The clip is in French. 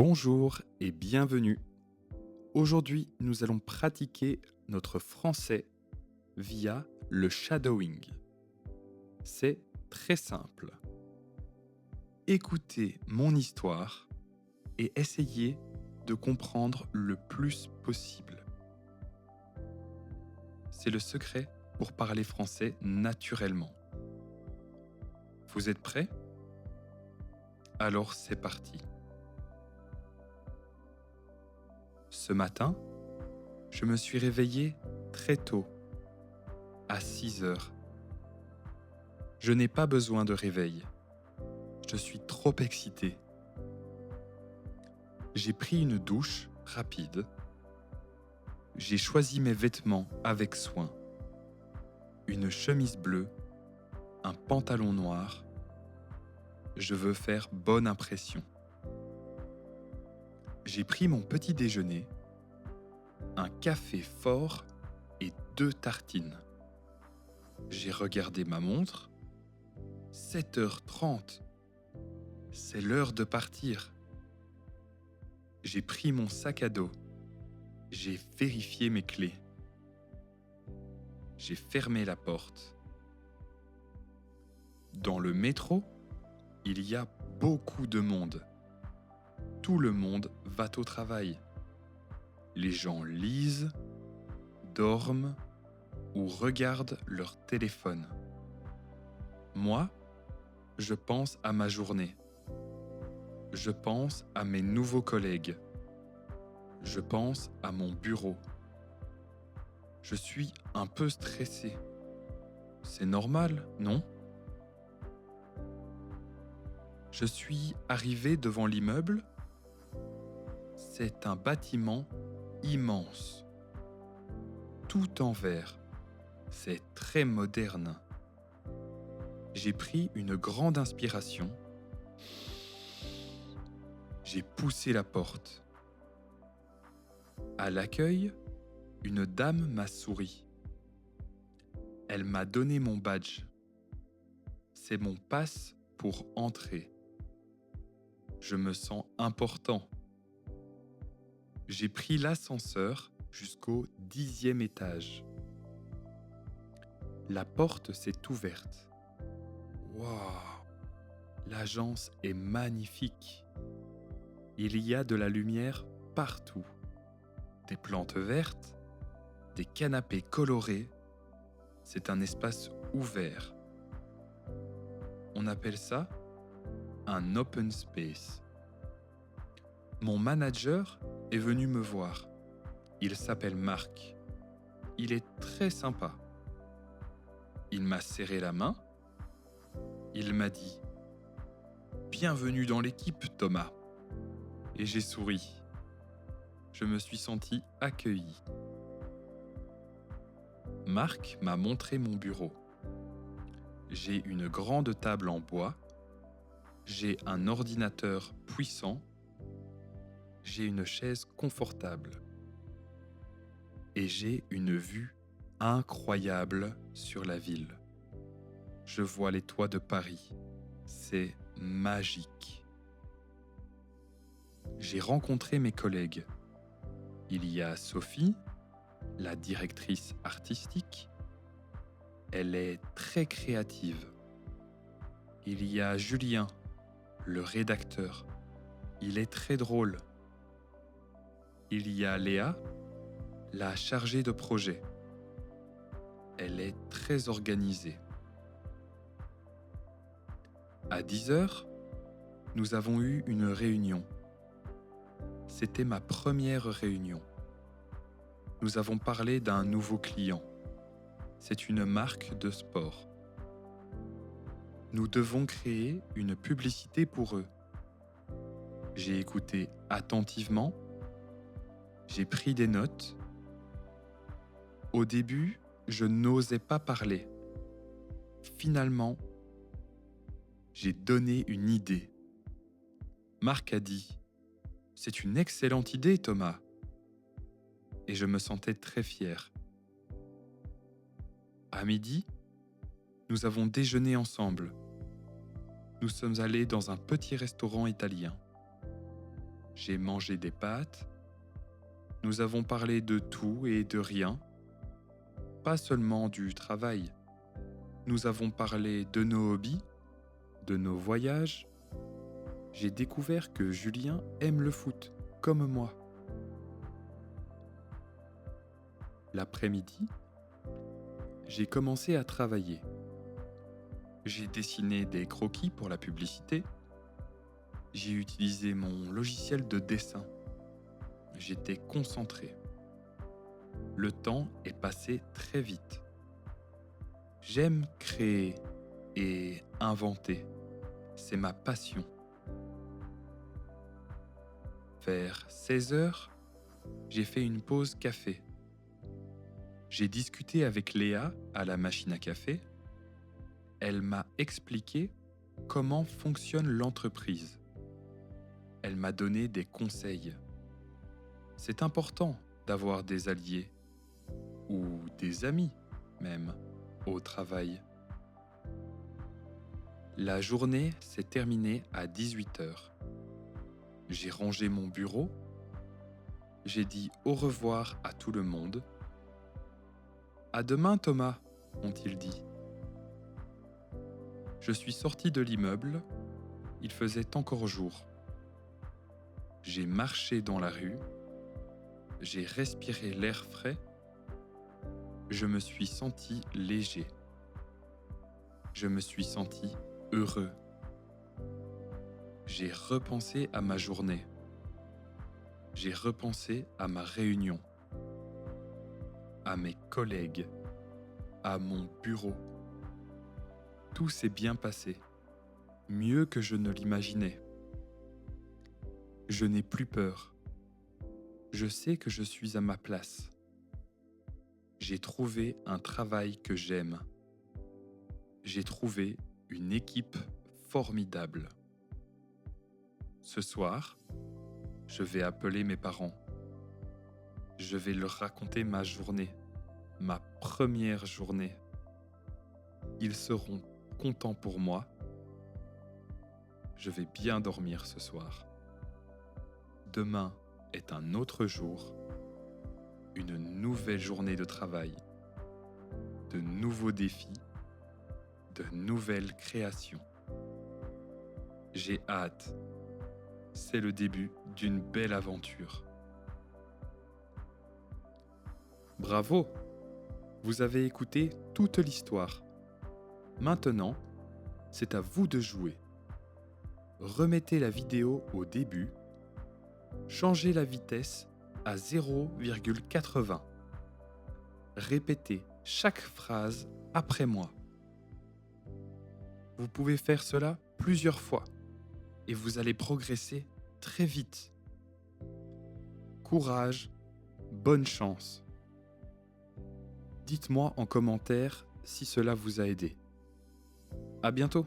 Bonjour et bienvenue. Aujourd'hui, nous allons pratiquer notre français via le shadowing. C'est très simple. Écoutez mon histoire et essayez de comprendre le plus possible. C'est le secret pour parler français naturellement. Vous êtes prêts? Alors c'est parti. Ce matin, je me suis réveillé très tôt, à 6 heures. Je n'ai pas besoin de réveil. Je suis trop excité. J'ai pris une douche rapide. J'ai choisi mes vêtements avec soin. Une chemise bleue, un pantalon noir. Je veux faire bonne impression. J'ai pris mon petit déjeuner, un café fort et 2 tartines. J'ai regardé ma montre. 7h30. C'est l'heure de partir. J'ai pris mon sac à dos. J'ai vérifié mes clés. J'ai fermé la porte. Dans le métro, il y a beaucoup de monde. Tout le monde va au travail. Les gens lisent, dorment ou regardent leur téléphone. Moi, je pense à ma journée. Je pense à mes nouveaux collègues. Je pense à mon bureau. Je suis un peu stressé. C'est normal, non? Je suis arrivé devant l'immeuble. C'est un bâtiment immense. Tout en verre. C'est très moderne. J'ai pris une grande inspiration. J'ai poussé la porte. À l'accueil, une dame m'a souri. Elle m'a donné mon badge. C'est mon passe pour entrer. Je me sens important. J'ai pris l'ascenseur jusqu'au 10e étage. La porte s'est ouverte. Waouh! L'agence est magnifique. Il y a de la lumière partout. Des plantes vertes, des canapés colorés. C'est un espace ouvert. On appelle ça un open space. Mon manager est venu me voir. Il s'appelle Marc. Il est très sympa. Il m'a serré la main. Il m'a dit « Bienvenue dans l'équipe, Thomas ». Et j'ai souri. Je me suis senti accueilli. Marc m'a montré mon bureau. J'ai une grande table en bois. J'ai un ordinateur puissant. J'ai une chaise confortable. Et j'ai une vue incroyable sur la ville. Je vois les toits de Paris. C'est magique. J'ai rencontré mes collègues. Il y a Sophie, la directrice artistique. Elle est très créative. Il y a Julien, le rédacteur. Il est très drôle. Il y a Léa, la chargée de projet. Elle est très organisée. À 10h, nous avons eu une réunion. C'était ma première réunion. Nous avons parlé d'un nouveau client. C'est une marque de sport. Nous devons créer une publicité pour eux. J'ai écouté attentivement. J'ai pris des notes. Au début, je n'osais pas parler. Finalement, j'ai donné une idée. Marc a dit « C'est une excellente idée, Thomas ». Et je me sentais très fier. À midi, nous avons déjeuné ensemble. Nous sommes allés dans un petit restaurant italien. j'ai mangé des pâtes. Nous avons parlé de tout et de rien, pas seulement du travail. Nous avons parlé de nos hobbies, de nos voyages. J'ai découvert que Julien aime le foot, comme moi. L'après-midi, j'ai commencé à travailler. J'ai dessiné des croquis pour la publicité. J'ai utilisé mon logiciel de dessin. J'étais concentré. Le temps est passé très vite. J'aime créer et inventer. C'est ma passion. Vers 16 heures, j'ai fait une pause café. J'ai discuté avec Léa à la machine à café. Elle m'a expliqué comment fonctionne l'entreprise. Elle m'a donné des conseils. C'est important d'avoir des alliés, ou des amis même, au travail. La journée s'est terminée à 18 heures. J'ai rangé mon bureau. J'ai dit au revoir à tout le monde. À demain, Thomas, ont-ils dit. Je suis sorti de l'immeuble. Il faisait encore jour. J'ai marché dans la rue. J'ai respiré l'air frais. Je me suis senti léger. Je me suis senti heureux. J'ai repensé à ma journée. J'ai repensé à ma réunion, à mes collègues, à mon bureau. Tout s'est bien passé, mieux que je ne l'imaginais. Je n'ai plus peur. Je sais que je suis à ma place. J'ai trouvé un travail que j'aime. J'ai trouvé une équipe formidable. Ce soir, je vais appeler mes parents. Je vais leur raconter ma journée, ma première journée. Ils seront contents pour moi. Je vais bien dormir ce soir. Demain est un autre jour, une nouvelle journée de travail, de nouveaux défis, de nouvelles créations. J'ai hâte. C'est le début d'une belle aventure. Bravo! Vous avez écouté toute l'histoire. Maintenant, c'est à vous de jouer. Remettez la vidéo au début. Changez la vitesse à 0,80. Répétez chaque phrase après moi. Vous pouvez faire cela plusieurs fois et vous allez progresser très vite. Courage, bonne chance. Dites-moi en commentaire si cela vous a aidé. À bientôt!